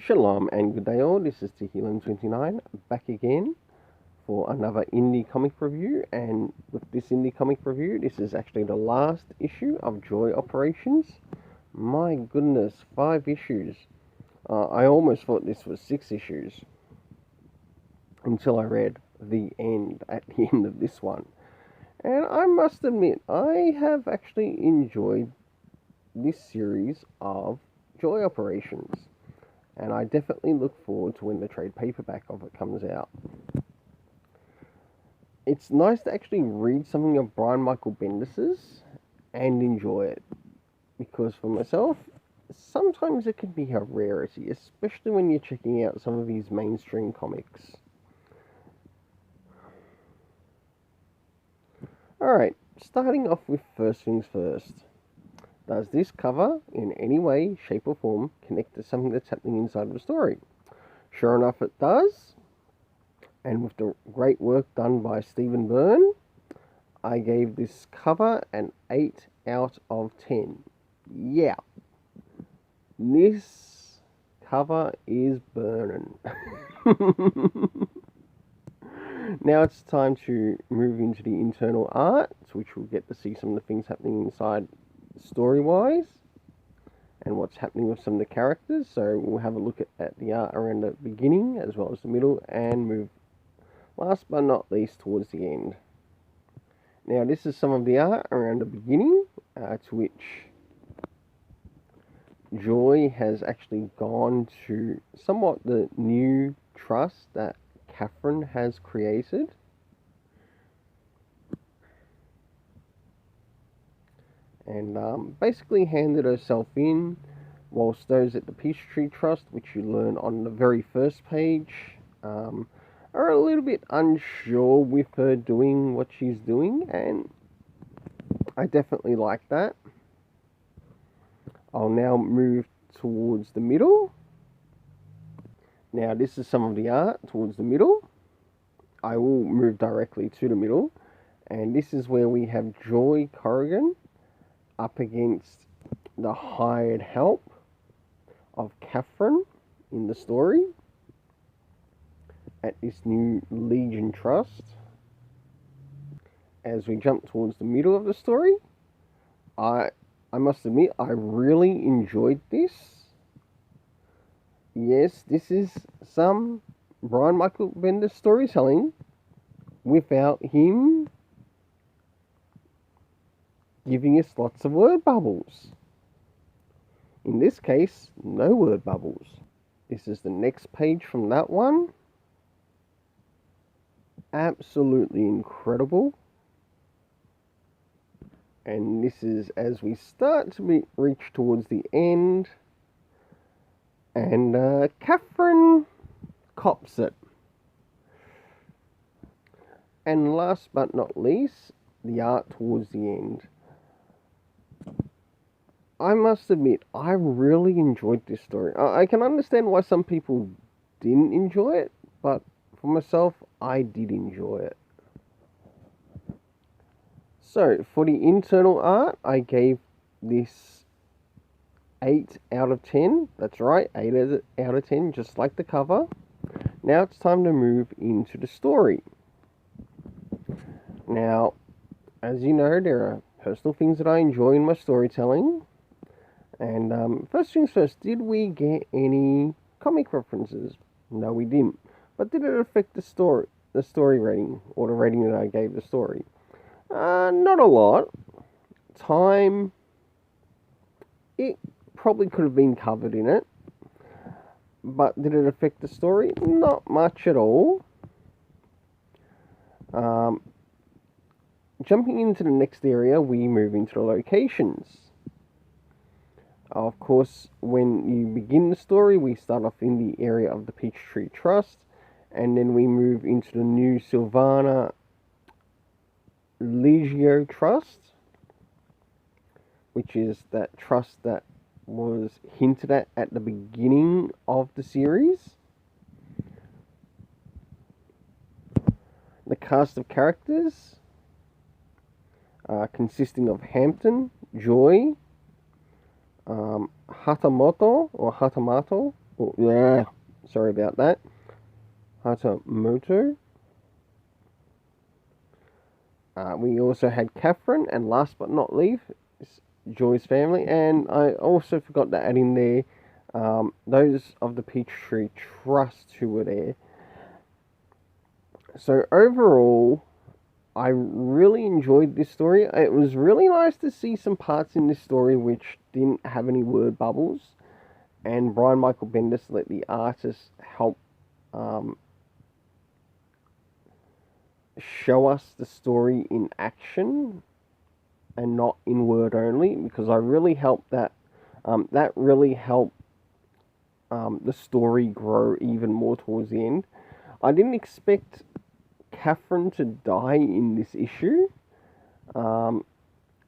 Shalom and good day all, this is Tehillim29 back again for another indie comic review, and with this indie comic review, this is actually the last issue of Joy Operations. My goodness, 5 issues. I almost thought this was 6 issues until I read the end at the end of this one. And I must admit, I have actually enjoyed this series of Joy Operations. And I definitely look forward to when the trade paperback of it comes out. It's nice to actually read something of Brian Michael Bendis's and enjoy it. Because for myself, sometimes it can be a rarity, especially when you're checking out some of these mainstream comics. Alright, starting off with first things first. Does this cover, in any way, shape or form, connect to something that's happening inside of the story? Sure enough, it does. And with the great work done by Stephen Byrne, I gave this cover an 8 out of 10. Yeah. This cover is burning. Now it's time to move into the internal art, which we'll get to see some of the things happening inside story-wise and what's happening with some of the characters. So we'll have a look at the art around the beginning as well as the middle, and move last but not least towards the end. Now this is some of the art around the beginning, to which Joy has actually gone to somewhat the new trust that Catherine has created. And basically handed herself in, whilst those at the Peachtree Trust, which you learn on the very first page, are a little bit unsure with her doing what she's doing, and I definitely like that. I'll now move towards the middle. Now this is some of the art towards the middle. I will move directly to the middle, and this is where we have Joy Corrigan up against the hired help of Catherine in the story at this new Legion Trust. As we jump towards the middle of the story, I must admit, I really enjoyed this. Yes, this is some Brian Michael Bendis storytelling without him giving us lots of word bubbles. In this case, no word bubbles. This is the next page from that one. Absolutely incredible. And this is as we start to reach towards the end. And Catherine cops it. And last but not least, the art towards the end. I must admit, I really enjoyed this story. I can understand why some people didn't enjoy it, but for myself, I did enjoy it. So, for the internal art, I gave this 8 out of 10. That's right, 8 out of 10, just like the cover. Now it's time to move into the story. Now, as you know, there are personal things that I enjoy in my storytelling. And first things first, did we get any comic references? No, we didn't. But did it affect the story rating, or the rating that I gave the story? Not a lot. Time, it probably could have been covered in it. But did it affect the story? Not much at all. Jumping into the next area, we move into the locations. Of course, when you begin the story, we start off in the area of the Peachtree Trust, and then we move into the new Sylvana Legio Trust, which is that trust that was hinted at the beginning of the series. The cast of characters consisting of Hampton, Joy, Hatamoto, Oh, yeah, sorry about that. Hatamoto. We also had Catherine, and last but not least, Joy's family. And I also forgot to add in there those of the Peachtree Trust who were there. So overall, I really enjoyed this story. It was really nice to see some parts in this story which didn't have any word bubbles, and Brian Michael Bendis let the artist help um, show us the story in action and not in word only, because I really helped that. That really helped the story grow even more towards the end. I didn't expect Catherine to die in this issue, um,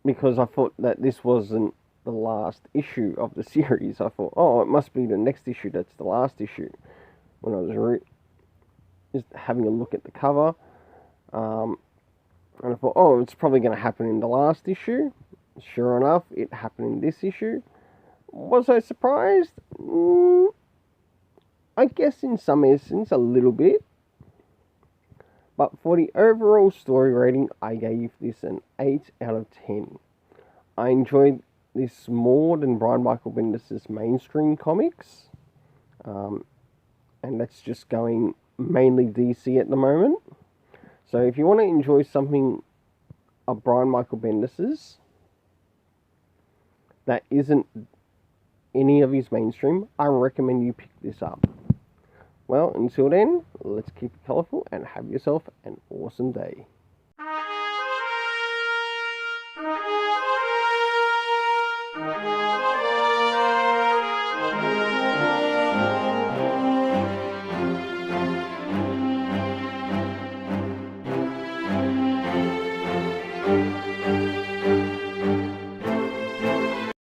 because I thought that this wasn't the last issue of the series. I thought, oh, it must be the next issue that's the last issue. When I was just having a look at the cover, um, and I thought, oh, it's probably going to happen in the last issue. Sure enough, it happened in this issue. Was I surprised? I guess in some essence, a little bit. But for the overall story rating, I gave this an 8 out of 10. I enjoyed this more than Brian Michael Bendis' mainstream comics. And that's just going mainly DC at the moment. So if you want to enjoy something of Brian Michael Bendis's that isn't any of his mainstream, I recommend you pick this up. Well, until then, let's keep it colourful and have yourself an awesome day.